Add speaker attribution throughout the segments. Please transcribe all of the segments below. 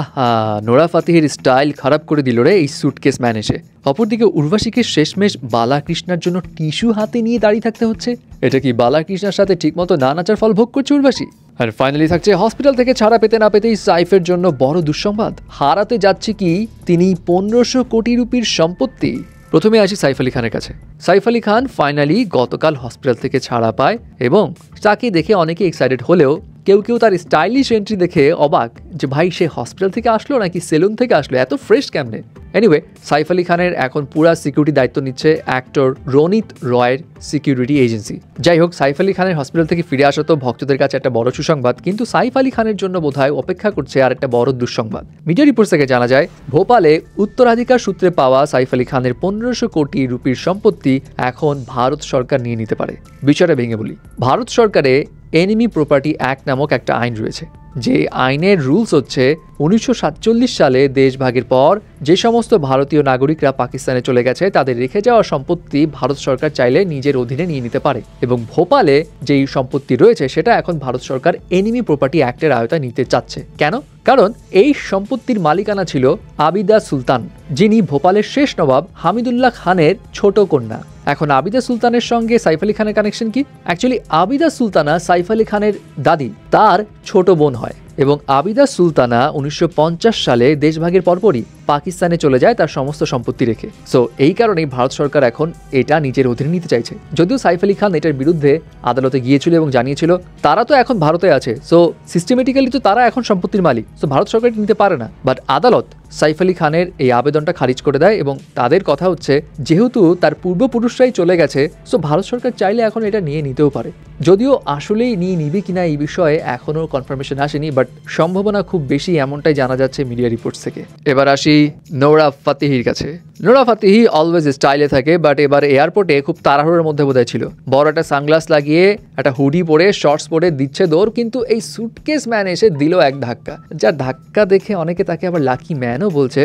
Speaker 1: আহা, Nora ফাতেহির style খারাপ করে দিল রে এই সুটকেস ম্যান এসে। অপরদিকে উর্বাশীকে শেষমেশ বালাকৃষ্ণার জন্য টিস্যু হাতে নিয়ে দাঁড়িয়ে থাকতে হচ্ছে। এটা কি বালাকৃষ্ণার সাথে ঠিকমতো না নাচার ফল ভোগ করছে উর্বাশী? আর ফাইনালি থাকছে হসপিটাল থেকে ছাড়া পেতে না পেতেই সাইফের জন্য বড় দুঃসংবাদ, হারাতে যাচ্ছে কি তিনি 1500 কোটি রুপির সম্পত্তি। প্রথমে আসি সাইফ আলী খানের কাছে। সাইফ আলী খান ফাইনালি গতকাল হসপিটাল থেকে ছাড়া পায় এবং তাকে দেখে অনেকে এক্সাইটেড হলেও কেউ কেউ তার স্টাইলিশ এন্ট্রি দেখে অবাক যে ভাই সে হসপিটাল থেকে আসলো নাকি সেলুন থেকে আসলো, এত ফ্রেশ কেমনে। এনিওয়ে, সাইফ আলী খানের এখন পুরা সিকিউরিটি দায়িত্ব নিচ্ছে অ্যাক্টর রোনিত রয়ের সিকিউরিটি এজেন্সি। যাই হোক, সাইফ আলী খানের হসপিটাল থেকে ফিরে আসা তো ভক্তদের কাছে একটা বড় সুসংবাদ, কিন্তু সাইফ আলী খানের জন্য বোধহয় অপেক্ষা করছে আর একটা বড় দুঃসংবাদ। মিডিয়া রিপোর্টস থেকে জানা যায় ভোপালে উত্তরাধিকার সূত্রে পাওয়া সাইফ আলী খানের 1500 কোটি রুপির সম্পত্তি এখন ভারত সরকার নিয়ে নিতে পারে। বিষয়টা ভেঙে বলি, ভারত সরকারে এনিমি প্রপার্টি অ্যাক্ট নামক একটা আইন রয়েছে, যে আইনের রুলস হচ্ছে 1947 সালে দেশভাগের পর যে সমস্ত ভারতীয় নাগরিকরা পাকিস্তানে চলে গেছে তাদের রেখে যাওয়া সম্পত্তি ভারত সরকার চাইলে নিজের অধীনে নিয়ে নিতে পারে। এবং ভোপালে যেই সম্পত্তি রয়েছে সেটা এখন ভারত সরকার এনিমি প্রপার্টি অ্যাক্টের আওতায় নিতে চাচ্ছে। কেন? কারণ এই সম্পত্তির মালিকানা ছিল আবিদা সুলতান, যিনি ভোপালের শেষ নবাব হামিদুল্লাহ খানের ছোট কন্যা। এখন আবিদা সুলতানের সঙ্গে সাইফ আলী খানের কানেকশন কি? অ্যাকচুয়ালি আবিদা সুলতানা সাইফ আলী খানের দাদি, তার ছোট বোন হয় এবং আবিদা সুলতানা 1950 সালে দেশভাগের পরপরই পাকিস্তানে চলে যায় তার সমস্ত সম্পত্তি রেখে। সো এই কারণেই ভারত সরকার এখন এটা নিজের অধীনে নিতে চাইছে। যদিও সাইফ আলী খান এটার বিরুদ্ধে আদালতে গিয়েছিল এবং জানিয়েছিল তারা তো এখন ভারতে আছে, সো সিস্টেমেটিক্যালি তো তারা এখন সম্পত্তির মালিক, সো ভারত সরকার নিতে পারে না। বাট আদালত সাইফ আলী খানের এই আবেদনটা খারিজ করে দেয় এবং তাদের কথা হচ্ছে যেহেতু তার পূর্বপুরুষরাই চলে গেছে, সো ভারত সরকার চাইলে এখন এটা নিয়ে নিতেও পারে। যদিও আসলেই নিয়ে নিবে কিনা এই বিষয়ে এখনও কনফার্মেশন আসেনি, বাট সম্ভাবনা খুব বেশি এমনটাই জানা যাচ্ছে মিডিয়া রিপোর্টস থেকে। এবার আসি নোরা ফাতেহির কাছে। নোরা ফাতেহি অলওয়েজ স্টাইলে থাকে, বাট এবার এয়ারপোর্টে খুব তাড়াহুড়োর মধ্যে বোধহয় ছিল। বড় একটা সানগ্লাস লাগিয়ে একটা হুডি পরে শর্টস পরে দিচ্ছে দৌড়, কিন্তু এই সুটকেস ম্যান এসে দিল এক ধাক্কা, যার ধাক্কা দেখে অনেকে তাকে আবার লাকি ম্যানও বলছে।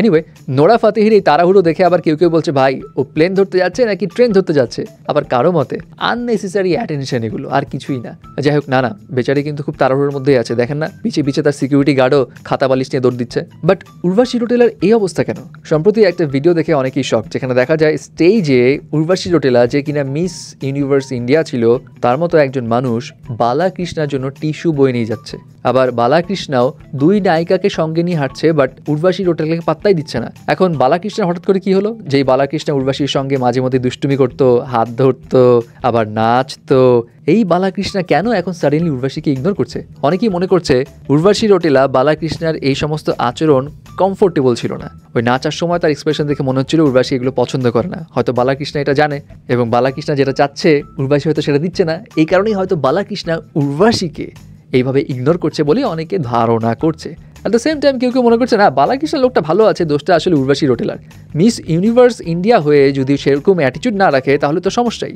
Speaker 1: এনিওয়ে, নোরা ফাতেহির এই তাড়াহুড়ো দেখে আবার কেউ কেউ বলছে ভাই ও প্লেন ধরতে যাচ্ছে নাকি ট্রেন ধরতে যাচ্ছে, আবার কারো মতে আননেসেসারি অ্যাটেনশন, এগুলো আর কিছুই না। যাই হোক, না বেচারি কিন্তু খুব তাড়াহুড়োর মধ্যেই আছে, দেখেন না পিছিয়ে পিছিয়ে তার সিকিউরিটি গার্ডও খাতা বালিশ নিয়ে দৌড় দিচ্ছে। বাট উর্বাশী রোটেলার এই অবস্থা কেন? সম্প্রতি একটা ভিডিও দেখে অনেকেই শক, যেখানে দেখা যায় স্টেজে উর্বাশী রোটেলা, যে কিনা মিস ইউনিভার্স ইন্ডিয়া ছিল, তার মতো একজন মানুষ বালাকৃষ্ণার জন্য টিস্যু বয়ে নিয়ে যাচ্ছে। আবার বালাকৃষ্ণাও দুই নায়িকাকে সঙ্গে নিয়ে হাঁটছে, বাট উর্বাশী রোটেলাকে পাত্তাই দিচ্ছে না। এখন বালাকৃষ্ণার হঠাৎ করে কি হলো, যেই বালাকৃষ্ণা উর্বাশীর সঙ্গে মাঝে মধ্যে দুষ্টুমি করতো, হাত ধরতো, আবার নাচতো, এই বালাকৃষ্ণা কেন এখন সাডেনলি উর্বাশীকে ইগনোর করছে? অনেকেই মনে করছে উর্বাশী রোটেলা বালাকৃষ্ণার এই সমস্ত আচরণ কমফোর্টেবল ছিল না। ওই নাচার সময় তার এক্সপ্রেশন দেখে মনে হচ্ছিল উর্বাশী এগুলো পছন্দ করে না। হয়তো বালাকৃষ্ণা এটা জানে এবং বালাকৃষ্ণা যেটা চাচ্ছে উর্বাশী হয়তো সেটা দিচ্ছে না, এই কারণেই হয়তো বালাকৃষ্ণা উর্বাশীকে এইভাবে ইগনোর করছে বলে অনেকে ধারণা করছে। অ্যাট দ্য সেম টাইম কেউ কেউ মনে করছে না, বালাকৃষ্ণ লোকটা ভালো আছে, দোষটা আসলে উর্বাশী রোটেলার। মিস ইউনিভার্স ইন্ডিয়া হয়ে যদি সেরকম অ্যাটিটিউড না রাখে তাহলে তো সমস্যাই।